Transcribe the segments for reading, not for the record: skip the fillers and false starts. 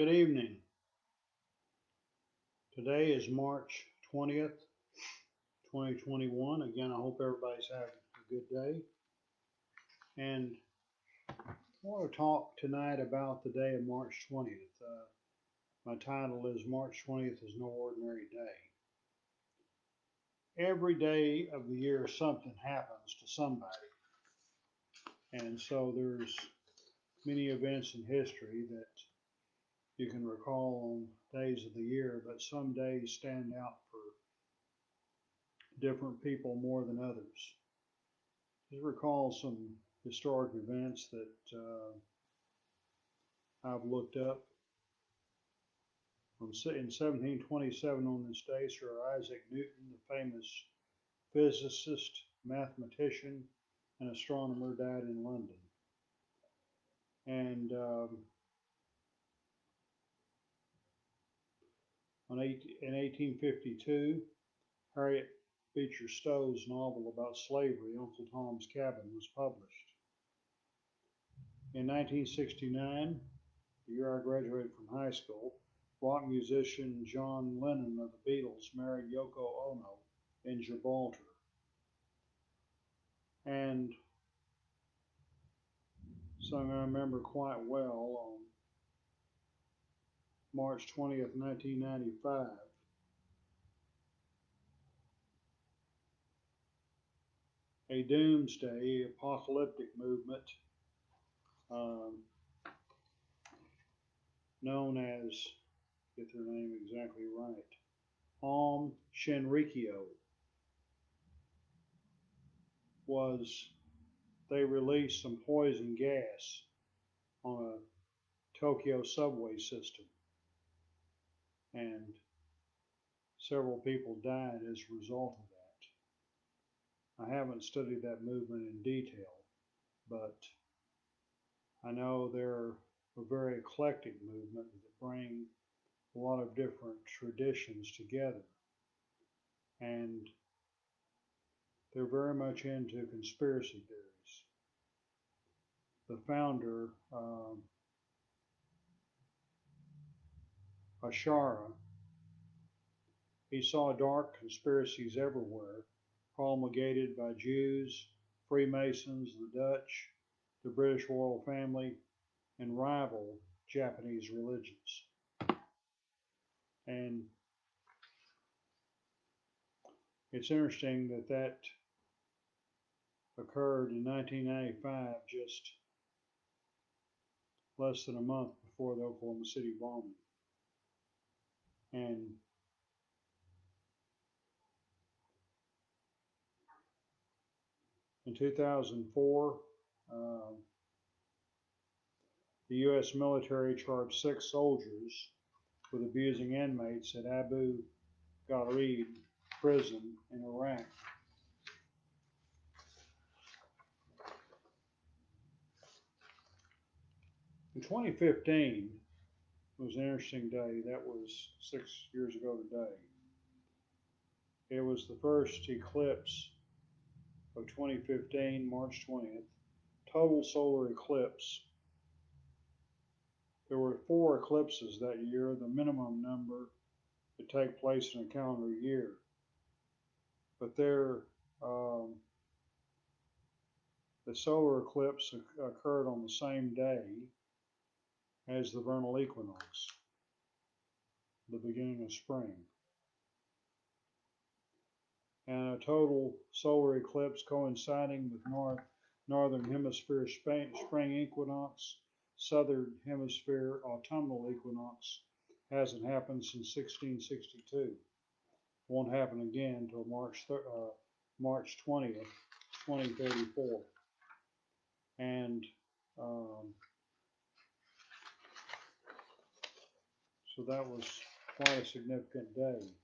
Good evening. Today is March 20th, 2021. Again, I hope everybody's having a good day. And I want to talk tonight about the day of March 20th. My title is March 20th is No Ordinary Day. Every day of the year, something happens to somebody. And so there's many events in history that you can recall on days of the year, but some days stand out for different people more than others. Just recall some historic events that I've looked up. In 1727, on this day, Sir Isaac Newton, the famous physicist, mathematician, and astronomer, died in London. And in 1852, Harriet Beecher Stowe's novel about slavery, Uncle Tom's Cabin, was published. In 1969, the year I graduated from high school, rock musician John Lennon of the Beatles married Yoko Ono in Gibraltar. And something I remember quite well, on March 20th, 1995, a doomsday apocalyptic movement um, known as, get their name exactly right, Aum Shinrikyo, they released some poison gas on a Tokyo subway system, and several people died as a result of that. I haven't studied that movement in detail, but I know they're a very eclectic movement that bring a lot of different traditions together, and they're very much into conspiracy theories. The founder, Ashara, he saw dark conspiracies everywhere, promulgated by Jews, Freemasons, the Dutch, the British royal family, and rival Japanese religions. And it's interesting that occurred in 1995, just less than a month before the Oklahoma City bombing. And in 2004, the U.S. military charged 6 soldiers with abusing inmates at Abu Ghraib prison in Iraq. In 2015, it was an interesting day. That was 6 years ago today. It was the first eclipse of 2015, March 20th, total solar eclipse. There were 4 eclipses that year, the minimum number to take place in a calendar year. But the solar eclipse occurred on the same day as the vernal equinox, the beginning of spring. And a total solar eclipse coinciding with northern hemisphere spring equinox, southern hemisphere autumnal equinox hasn't happened since 1662. Won't happen again until March 20th, 2034. And so that was quite a significant day.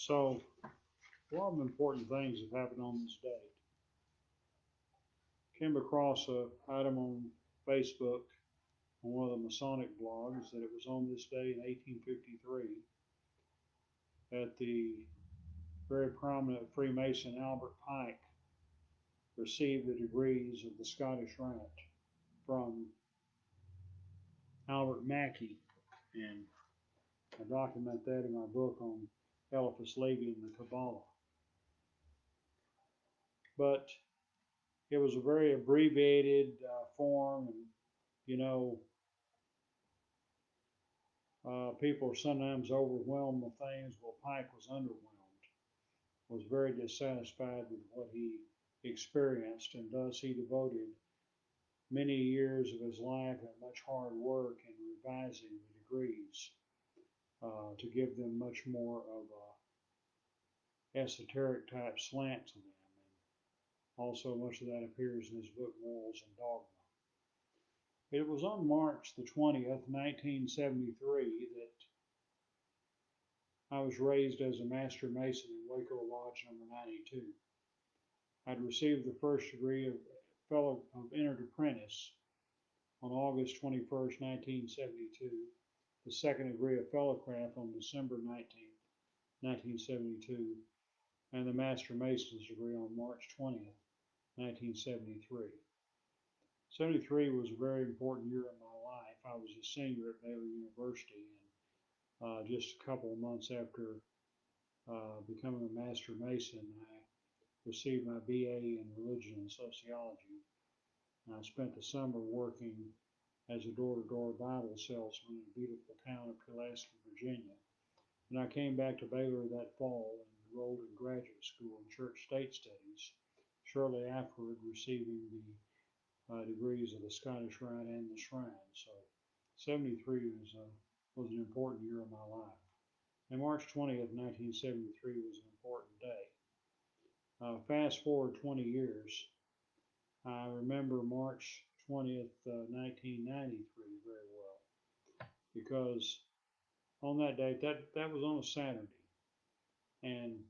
So, a lot of important things have happened on this date. Came across an item on Facebook on one of the Masonic blogs that it was on this day in 1853 that the very prominent Freemason Albert Pike received the degrees of the Scottish Rite from Albert Mackey, and I document that in my book on Eliphas Levi and the Kabbalah. But it was a very abbreviated form, and you know, people are sometimes overwhelmed with things. Well, Pike was underwhelmed, was very dissatisfied with what he experienced, and thus he devoted many years of his life and much hard work in revising the degrees to give them much more of a esoteric type slant to them. And also, much of that appears in his book Morals and Dogma. It was on March the 20th, 1973, that I was raised as a Master Mason in Waco Lodge number 92. I'd received the first degree of Entered Apprentice on August 21st, 1972, the second degree of Fellowcraft on December 19th, 1972, and the Master Mason's degree on March 20th, 1973. 73 was a very important year in my life. I was a senior at Baylor University, and just a couple of months after becoming a Master Mason, I received my BA in Religion and Sociology. And I spent the summer working as a door-to-door Bible salesman in the beautiful town of Pulaski, Virginia. And I came back to Baylor that fall and enrolled in graduate school in Church State Studies, shortly afterward receiving the degrees of the Scottish Rite and the Shrine. So 73 was an important year of my life. And March 20th, 1973 was an important day. Fast forward 20 years, I remember March 20th, 1993 very well, because on that date, that was on a Saturday, and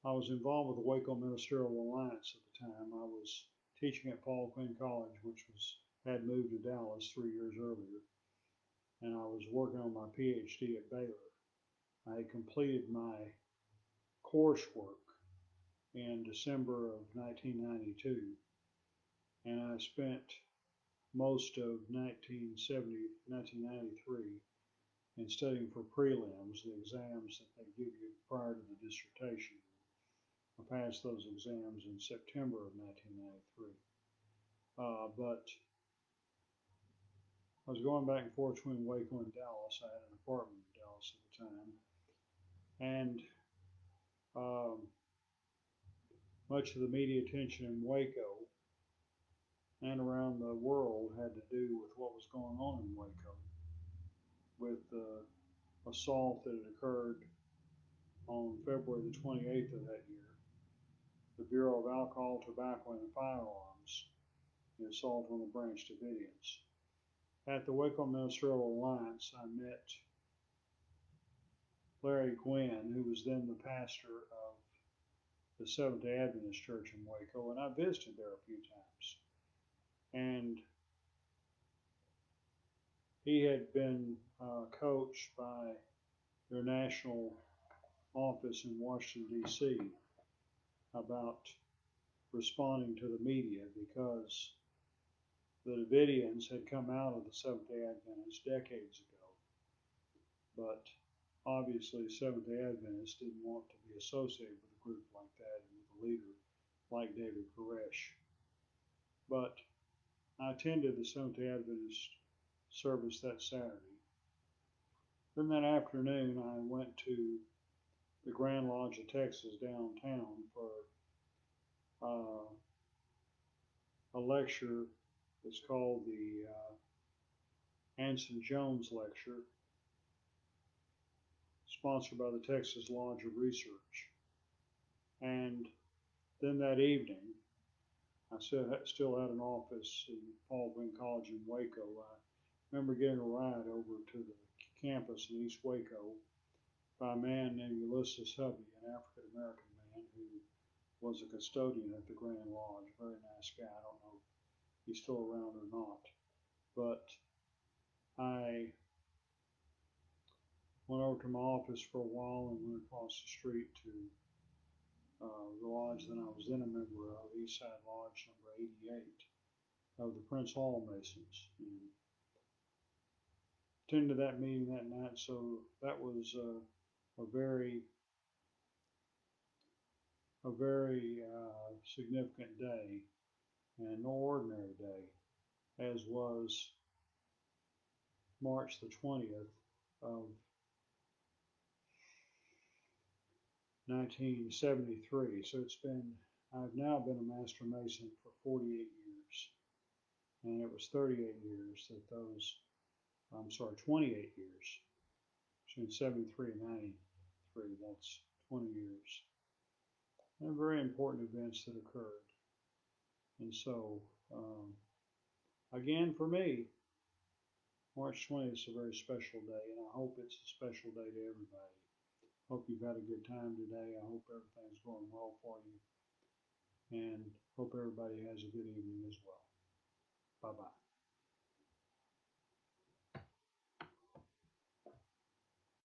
I was involved with the Waco Ministerial Alliance at the time. I was teaching at Paul Quinn College, which had moved to Dallas 3 years earlier, and I was working on my PhD at Baylor. I had completed my coursework in December of 1992, and I spent most of 1993 in studying for prelims, the exams that they give you prior to the dissertation. I passed those exams in September of 1993. But I was going back and forth between Waco and Dallas. I had an apartment in Dallas at the time. And much of the media attention in Waco and around the world had to do with what was going on in Waco, with the assault that had occurred on February the 28th of that year, the Bureau of Alcohol, Tobacco, and Firearms, the assault on the Branch Davidians. At the Waco Ministerial Alliance, I met Larry Gwynn, who was then the pastor of the Seventh-day Adventist Church in Waco, and I visited there a few times. And he had been coached by their national office in Washington, D.C. about responding to the media, because the Davidians had come out of the Seventh-day Adventists decades ago. But obviously, Seventh-day Adventists didn't want to be associated with a group like that and with a leader like David Koresh. But I attended the Seventh-day Adventist service that Saturday. Then that afternoon, I went to the Grand Lodge of Texas downtown for a lecture that's called the Anson Jones Lecture, sponsored by the Texas Lodge of Research. And then that evening, I still had an office in Paul Quinn College in Waco. I remember getting a ride over to the campus in East Waco by a man named Ulysses Hovey, an African American man who was a custodian at the Grand Lodge. Very nice guy. I don't know if he's still around or not. But I went over to my office for a while and went across the street to the lodge that I was then a member of, Eastside Lodge number 88 of the Prince Hall Masons. And attended that meeting that night, so that was a very significant day and no ordinary day, as was March the 20th of 1973. So I've now been a Master Mason for 48 years. And it was 38 years that 28 years. Between 73 and 93, that's 20 years. And very important events that occurred. And so, again, for me, March 20th is a very special day, and I hope it's a special day to everybody. Hope you've had a good time today. I hope everything's going well for you, and hope everybody has a good evening as well. Bye-bye.